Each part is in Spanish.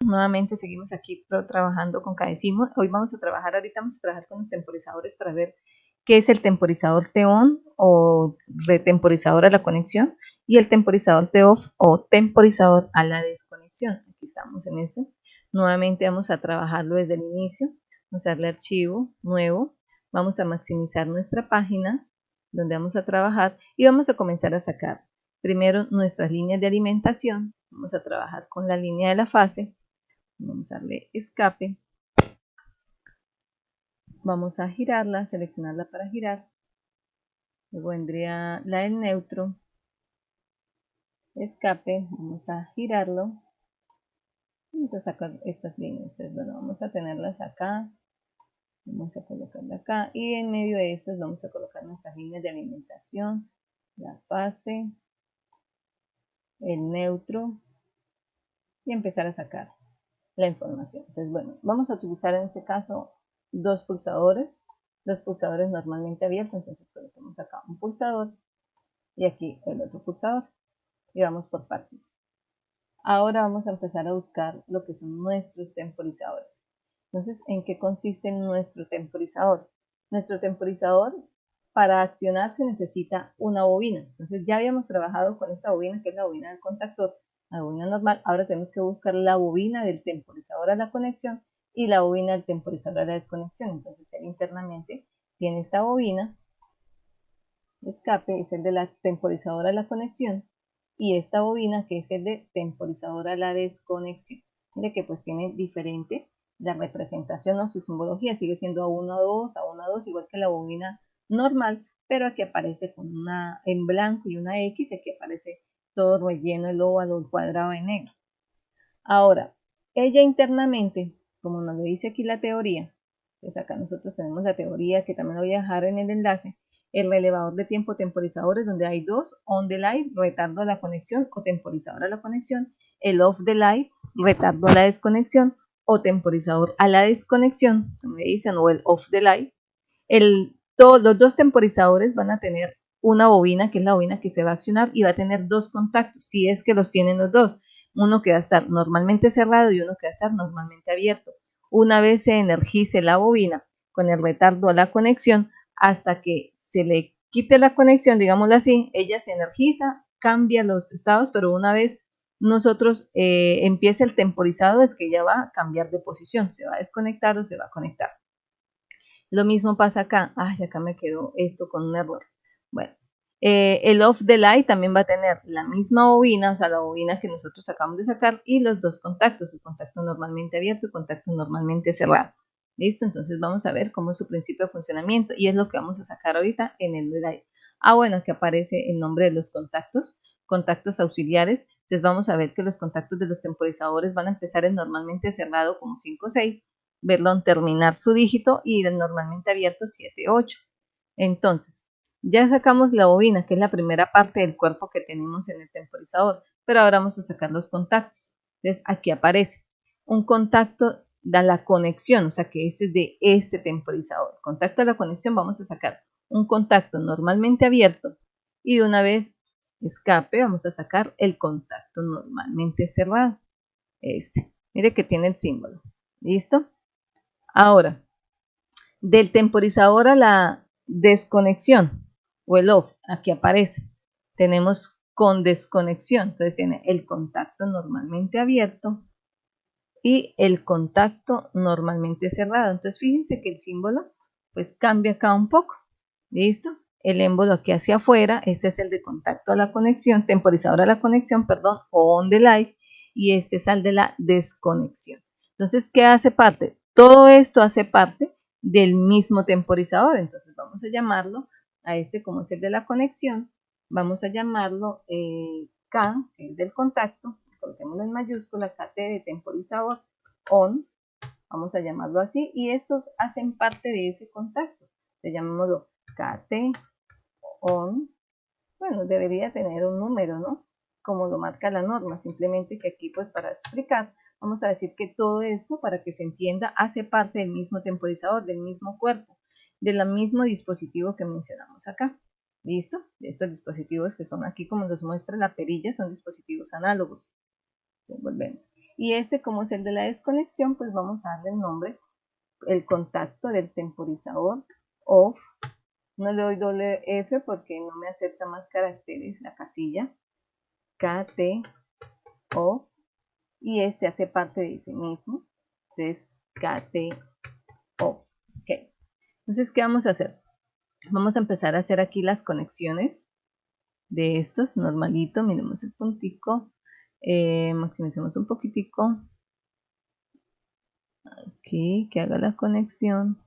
Nuevamente seguimos aquí trabajando con Cadecimu. Hoy vamos a trabajar con los temporizadores para ver qué es el temporizador T-on o retemporizador a la conexión y el temporizador T-off o temporizador a la desconexión. Aquí estamos en eso. Nuevamente vamos a trabajarlo desde el inicio. Vamos a darle archivo, nuevo. Vamos a maximizar nuestra página donde vamos a trabajar y vamos a comenzar a sacar primero nuestras líneas de alimentación. Vamos a trabajar con la línea de la fase. Vamos a darle escape, vamos a girarla, seleccionarla para girar, luego vendría la del neutro, escape, vamos a girarlo, vamos a sacar estas líneas. Entonces, bueno, vamos a tenerlas acá, vamos a colocarla acá y en medio de estas vamos a colocar nuestras líneas de alimentación, la fase, el neutro y empezar a sacar la información. Entonces, bueno, vamos a utilizar en este caso dos pulsadores normalmente abiertos. Entonces coloquemos acá un pulsador y aquí el otro pulsador y vamos por partes. Ahora vamos a empezar a buscar lo que son nuestros temporizadores. Entonces, ¿en qué consiste nuestro temporizador? Nuestro temporizador, para accionar se necesita una bobina. Entonces ya habíamos trabajado con esta bobina, que es la bobina del contactor, la bobina normal. Ahora tenemos que buscar la bobina del temporizador a la conexión y la bobina del temporizador a la desconexión. Entonces él internamente tiene esta bobina, escape es el de la temporizadora a la conexión y esta bobina que es el de temporizadora a la desconexión. Mire que pues tiene diferente la representación o su simbología, sigue siendo A1, A2, A1, A2, igual que la bobina normal, pero aquí aparece con una en blanco y una X, aquí aparece todo relleno, el óvalo, el cuadrado en negro. Ahora, ella internamente, como nos lo dice aquí la teoría, pues acá nosotros tenemos la teoría que también lo voy a dejar en el enlace, el relevador de tiempo temporizadores donde hay dos, on delay, retardo a la conexión o temporizador a la conexión, el off delay, retardo a la desconexión o temporizador a la desconexión, me dicen, o el off delay. Los dos temporizadores van a tener una bobina, que es la bobina que se va a accionar, y va a tener dos contactos, si es que los tienen los dos. Uno que va a estar normalmente cerrado y uno que va a estar normalmente abierto. Una vez se energice la bobina con el retardo a la conexión, hasta que se le quite la conexión, digámoslo así, ella se energiza, cambia los estados, pero una vez nosotros empiece el temporizado es que ella va a cambiar de posición, se va a desconectar o se va a conectar. Lo mismo pasa acá. Ay, acá me quedó esto con un error. Bueno, el off delay también va a tener la misma bobina, o sea, la bobina que nosotros acabamos de sacar y los dos contactos, el contacto normalmente abierto y el contacto normalmente cerrado. ¿Listo? Entonces vamos a ver cómo es su principio de funcionamiento y es lo que vamos a sacar ahorita en el delay. Ah, bueno, aquí aparece el nombre de los contactos, contactos auxiliares. Entonces vamos a ver que los contactos de los temporizadores van a empezar en normalmente cerrado como 5 o 6, verlo terminar su dígito y el normalmente abierto 7, 8. Entonces, ya sacamos la bobina, que es la primera parte del cuerpo que tenemos en el temporizador, pero ahora vamos a sacar los contactos. Entonces, aquí aparece un contacto de la conexión, o sea que este es de este temporizador. Contacto de la conexión, vamos a sacar un contacto normalmente abierto y de una vez escape, vamos a sacar el contacto normalmente cerrado. Mire que tiene el símbolo. ¿Listo? Ahora, del temporizador a la desconexión o el off, aquí aparece. Tenemos con desconexión, entonces tiene el contacto normalmente abierto y el contacto normalmente cerrado. Entonces fíjense que el símbolo pues cambia acá un poco. ¿Listo? El émbolo aquí hacia afuera, este es el de contacto a la conexión, temporizador a la conexión, perdón, o on delay, y este es el de la desconexión. Entonces, ¿qué hace parte? Todo esto hace parte del mismo temporizador. Entonces vamos a llamarlo a este, como es el de la conexión, vamos a llamarlo K, que es del contacto, coloquémoslo en mayúscula, KT de temporizador on, vamos a llamarlo así, y estos hacen parte de ese contacto. Le llamémoslo KT on, bueno, debería tener un número, ¿no? Como lo marca la norma, simplemente que aquí pues para explicar, vamos a decir que todo esto, para que se entienda, hace parte del mismo temporizador, del mismo cuerpo, del mismo dispositivo que mencionamos acá. ¿Listo? Estos dispositivos que son aquí como los muestra la perilla son dispositivos análogos. Volvemos. Y este, como es el de la desconexión, pues vamos a darle el nombre, el contacto del temporizador off. No le doy doble F porque no me acepta más caracteres, la casilla KT off, y este hace parte de ese mismo. Entonces, KT off. Okay. Entonces, ¿qué vamos a hacer? Vamos a empezar a hacer aquí las conexiones de estos, normalito, miremos el puntico, maximicemos un poquitico, aquí, que haga la conexión,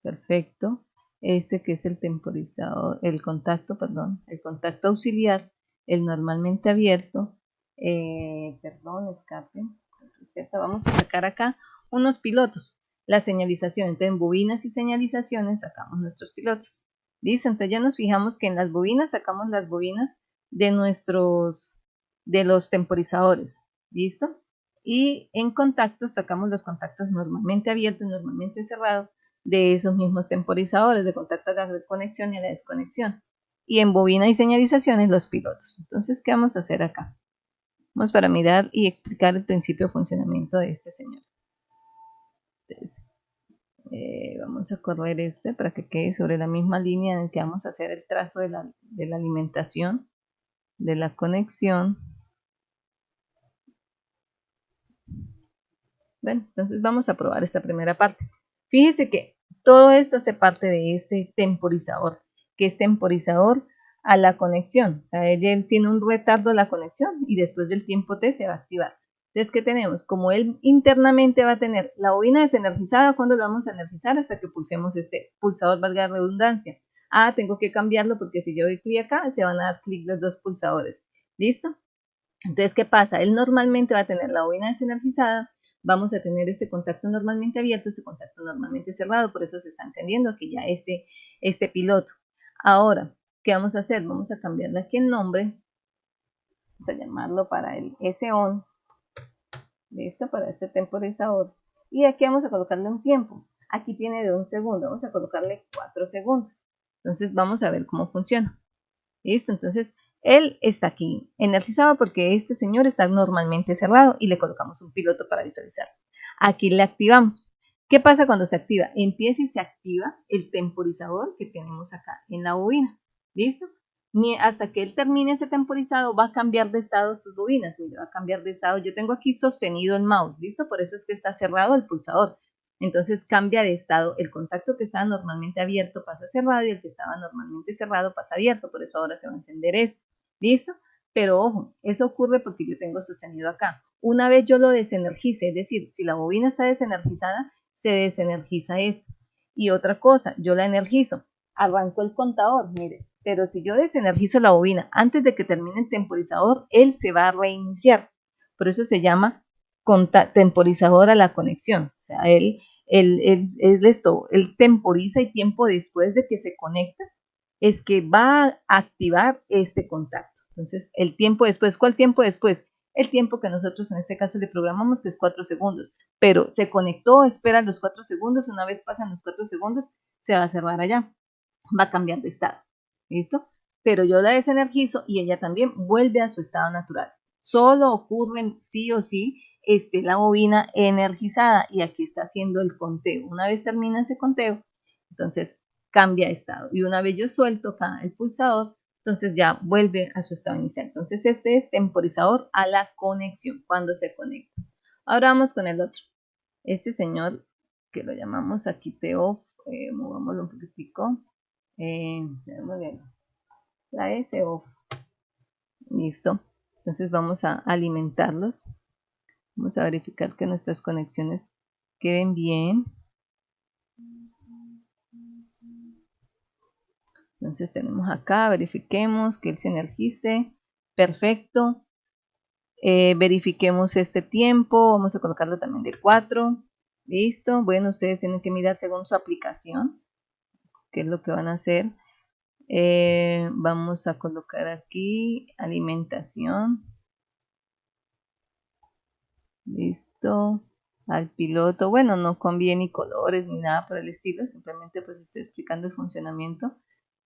perfecto. Este que es el temporizador, el contacto, perdón, el contacto auxiliar, el normalmente abierto, escape, vamos a sacar acá unos pilotos, la señalización, entonces en bobinas y señalizaciones sacamos nuestros pilotos, listo, entonces ya nos fijamos que en las bobinas sacamos las bobinas de los temporizadores, listo, y en contactos sacamos los contactos normalmente abiertos, normalmente cerrados, de esos mismos temporizadores de contacto a la conexión y a la desconexión. Y en bobina y señalizaciones los pilotos. Entonces, ¿qué vamos a hacer acá? Vamos para mirar y explicar el principio de funcionamiento de este señor. Entonces, vamos a correr este para que quede sobre la misma línea en la que vamos a hacer el trazo de la alimentación, de la conexión. Bueno, entonces vamos a probar esta primera parte. Fíjese que todo esto hace parte de este temporizador, que es temporizador a la conexión. O sea, él tiene un retardo a la conexión y después del tiempo T se va a activar. Entonces, ¿qué tenemos? Como él internamente va a tener la bobina desenergizada, ¿cuándo lo vamos a energizar? Hasta que pulsemos este pulsador, valga la redundancia. Ah, tengo que cambiarlo porque si yo doy clic acá, se van a dar clic los dos pulsadores. ¿Listo? Entonces, ¿qué pasa? Él normalmente va a tener la bobina desenergizada, vamos a tener este contacto normalmente abierto, este contacto normalmente cerrado, por eso se está encendiendo aquí ya este piloto. Ahora, ¿qué vamos a hacer? Vamos a cambiarle aquí el nombre, vamos a llamarlo para el S-ON, listo, para este temporizador, y aquí vamos a colocarle un tiempo. Aquí tiene de 1 segundo, vamos a colocarle 4 segundos. Entonces, vamos a ver cómo funciona. ¿Listo? Entonces, él está aquí energizado porque este señor está normalmente cerrado y le colocamos un piloto para visualizar. Aquí le activamos. ¿Qué pasa cuando se activa? Empieza y se activa el temporizador que tenemos acá en la bobina. ¿Listo? Hasta que él termine ese temporizado va a cambiar de estado sus bobinas. Mira, va a cambiar de estado. Yo tengo aquí sostenido el mouse. ¿Listo? Por eso es que está cerrado el pulsador. Entonces cambia de estado, el contacto que estaba normalmente abierto pasa cerrado y el que estaba normalmente cerrado pasa abierto, por eso ahora se va a encender este, ¿listo? Pero ojo, eso ocurre porque yo tengo sostenido acá. Una vez yo lo desenergice, es decir, si la bobina está desenergizada, se desenergiza esto. Y otra cosa, yo la energizo, arranco el contador, mire, pero si yo desenergizo la bobina antes de que termine el temporizador, él se va a reiniciar. Por eso se llama temporizador a la conexión. O sea, él temporiza y tiempo después de que se conecta es que va a activar este contacto. Entonces, el tiempo después, ¿cuál tiempo después? El tiempo que nosotros en este caso le programamos, que es 4 segundos, pero se conectó, espera los 4 segundos, una vez pasan los 4 segundos, se va a cerrar allá, va a cambiar de estado, ¿listo? Pero yo la desenergizo y ella también vuelve a su estado natural. Solo ocurren sí o sí la bobina energizada y aquí está haciendo el conteo. Una vez termina ese conteo, entonces cambia de estado. Y una vez yo suelto acá el pulsador, entonces ya vuelve a su estado inicial. Entonces este es temporizador a la conexión, cuando se conecta. Ahora vamos con el otro. Este señor que lo llamamos aquí TOFF, movámoslo un poquitico. La S off. Listo. Entonces vamos a alimentarlos. Vamos a verificar que nuestras conexiones queden bien. Entonces tenemos acá, verifiquemos que él se energice. Perfecto. Verifiquemos este tiempo. Vamos a colocarlo también de 4. Listo. Bueno, ustedes tienen que mirar según su aplicación qué es lo que van a hacer. Vamos a colocar aquí alimentación. Listo. Al piloto. Bueno, no conviene ni colores ni nada por el estilo. Simplemente pues estoy explicando el funcionamiento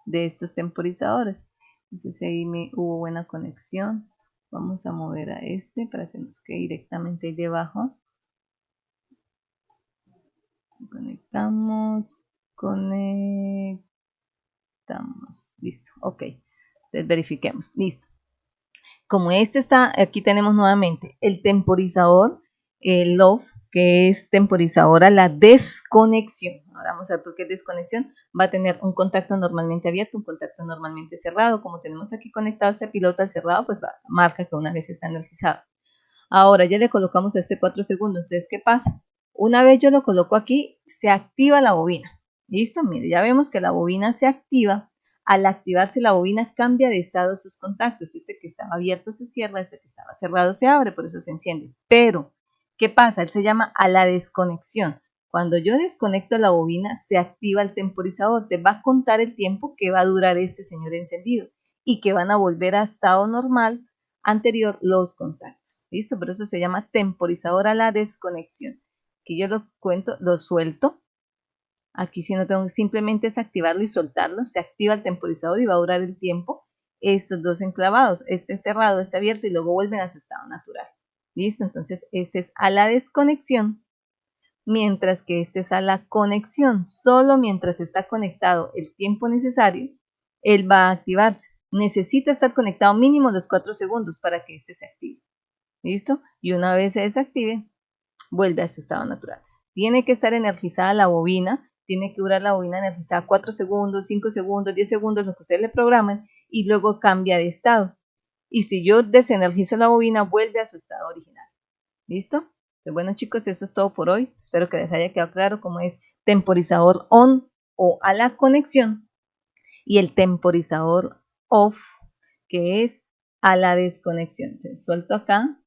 de estos temporizadores. Entonces ahí hubo buena conexión. Vamos a mover a este para que nos quede directamente ahí debajo. Conectamos. Listo. Ok. Entonces verifiquemos. Listo. Como este está, aquí tenemos nuevamente el temporizador, el off, que es temporizador a la desconexión. Ahora vamos a ver por qué desconexión. Va a tener un contacto normalmente abierto, un contacto normalmente cerrado. Como tenemos aquí conectado este piloto al cerrado, pues marca que una vez está energizado. Ahora ya le colocamos este 4 segundos. Entonces, ¿qué pasa? Una vez yo lo coloco aquí, se activa la bobina. ¿Listo? Mire, ya vemos que la bobina se activa. Al activarse la bobina cambia de estado sus contactos. Este que estaba abierto se cierra, este que estaba cerrado se abre, por eso se enciende. Pero, ¿qué pasa? Él se llama a la desconexión. Cuando yo desconecto la bobina, se activa el temporizador. Te va a contar el tiempo que va a durar este señor encendido y que van a volver a estado normal anterior los contactos. ¿Listo? Por eso se llama temporizador a la desconexión. Aquí yo lo cuento, lo suelto. Aquí si no tengo, simplemente es activarlo y soltarlo. Se activa el temporizador y va a durar el tiempo. Estos dos enclavados, este cerrado, este abierto y luego vuelven a su estado natural. ¿Listo? Entonces este es a la desconexión, mientras que este es a la conexión. Solo mientras está conectado el tiempo necesario, él va a activarse. Necesita estar conectado mínimo los 4 segundos para que este se active. ¿Listo? Y una vez se desactive, vuelve a su estado natural. Tiene que estar energizada la bobina, tiene que durar la bobina energizada 4 segundos, 5 segundos, 10 segundos, lo que ustedes le programen, y luego cambia de estado. Y si yo desenergizo la bobina, vuelve a su estado original. ¿Listo? Pues bueno, chicos, eso es todo por hoy. Espero que les haya quedado claro cómo es temporizador on o a la conexión y el temporizador off, que es a la desconexión. Entonces, suelto acá.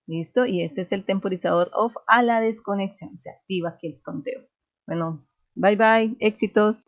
¿Listo? Y este es el temporizador off a la desconexión. Se activa aquí el conteo. Bueno, bye bye, éxitos.